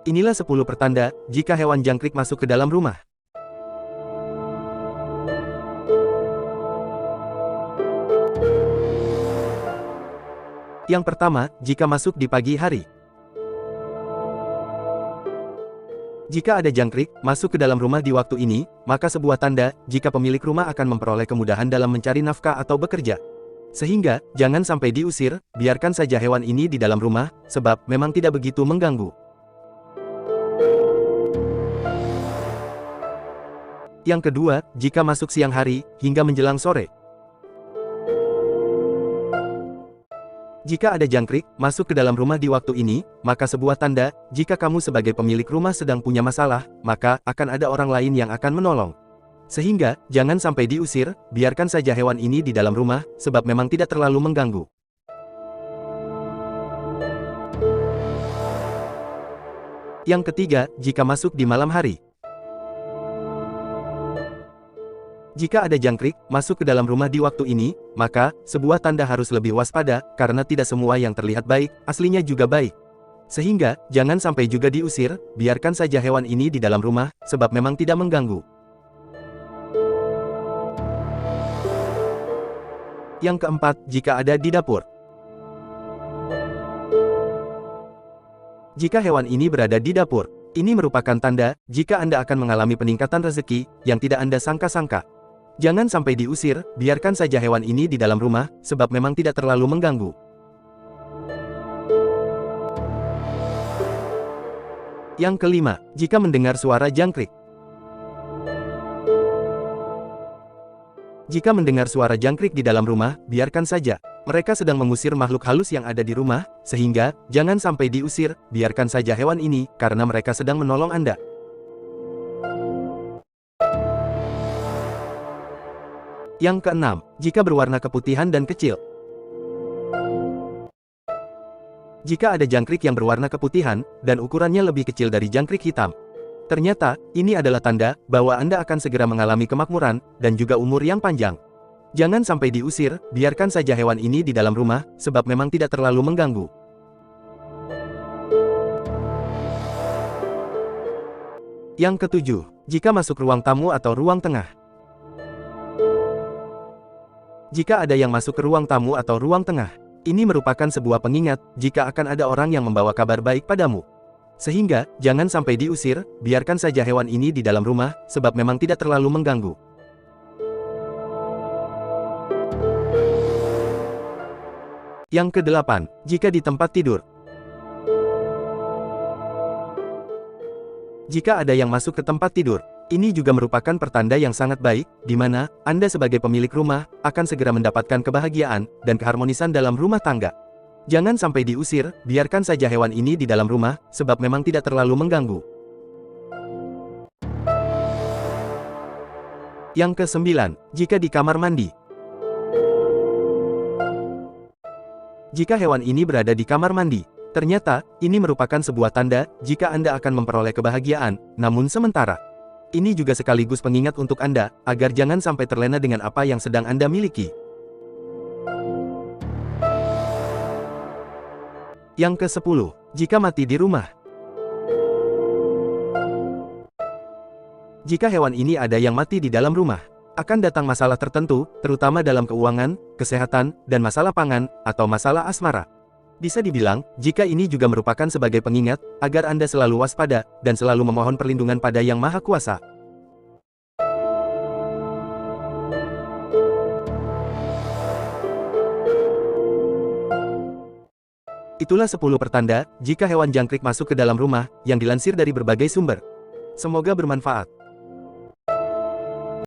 Inilah 10 pertanda jika hewan jangkrik masuk ke dalam rumah. Yang pertama, jika masuk di pagi hari. Jika ada jangkrik masuk ke dalam rumah di waktu ini, maka sebuah tanda jika pemilik rumah akan memperoleh kemudahan dalam mencari nafkah atau bekerja. Sehingga, jangan sampai diusir, biarkan saja hewan ini di dalam rumah, sebab memang tidak begitu mengganggu. Yang kedua, jika masuk siang hari, hingga menjelang sore. Jika ada jangkrik masuk ke dalam rumah di waktu ini, maka sebuah tanda, jika kamu sebagai pemilik rumah sedang punya masalah, maka akan ada orang lain yang akan menolong. Sehingga, jangan sampai diusir, biarkan saja hewan ini di dalam rumah, sebab memang tidak terlalu mengganggu. Yang ketiga, jika masuk di malam hari. Jika ada jangkrik masuk ke dalam rumah di waktu ini, maka sebuah tanda harus lebih waspada, karena tidak semua yang terlihat baik, aslinya juga baik. Sehingga, jangan sampai juga diusir, biarkan saja hewan ini di dalam rumah, sebab memang tidak mengganggu. Yang keempat, jika ada di dapur. Jika hewan ini berada di dapur, ini merupakan tanda jika Anda akan mengalami peningkatan rezeki yang tidak Anda sangka-sangka. Jangan sampai diusir, biarkan saja hewan ini di dalam rumah, sebab memang tidak terlalu mengganggu. Yang kelima, jika mendengar suara jangkrik. Jika mendengar suara jangkrik di dalam rumah, biarkan saja. Mereka sedang mengusir makhluk halus yang ada di rumah, sehingga jangan sampai diusir, biarkan saja hewan ini, karena mereka sedang menolong Anda. Yang keenam, jika berwarna keputihan dan kecil. Jika ada jangkrik yang berwarna keputihan, dan ukurannya lebih kecil dari jangkrik hitam, ternyata, ini adalah tanda bahwa Anda akan segera mengalami kemakmuran, dan juga umur yang panjang. Jangan sampai diusir, biarkan saja hewan ini di dalam rumah, sebab memang tidak terlalu mengganggu. Yang ketujuh, jika masuk ruang tamu atau ruang tengah. Jika ada yang masuk ke ruang tamu atau ruang tengah, ini merupakan sebuah pengingat jika akan ada orang yang membawa kabar baik padamu. Sehingga, jangan sampai diusir, biarkan saja hewan ini di dalam rumah, sebab memang tidak terlalu mengganggu. Yang kedelapan, jika di tempat tidur. Jika ada yang masuk ke tempat tidur, ini juga merupakan pertanda yang sangat baik, di mana Anda sebagai pemilik rumah akan segera mendapatkan kebahagiaan dan keharmonisan dalam rumah tangga. Jangan sampai diusir, biarkan saja hewan ini di dalam rumah, sebab memang tidak terlalu mengganggu. Yang kesembilan, jika di kamar mandi. Jika hewan ini berada di kamar mandi, ternyata ini merupakan sebuah tanda jika Anda akan memperoleh kebahagiaan, namun sementara. Ini juga sekaligus pengingat untuk Anda, agar jangan sampai terlena dengan apa yang sedang Anda miliki. Yang ke-10, jika mati di rumah. Jika hewan ini ada yang mati di dalam rumah, akan datang masalah tertentu, terutama dalam keuangan, kesehatan, dan masalah pangan, atau masalah asmara. Bisa dibilang, jika ini juga merupakan sebagai pengingat, agar Anda selalu waspada, dan selalu memohon perlindungan pada Yang Maha Kuasa. Itulah 10 pertanda, jika hewan jangkrik masuk ke dalam rumah, yang dilansir dari berbagai sumber. Semoga bermanfaat.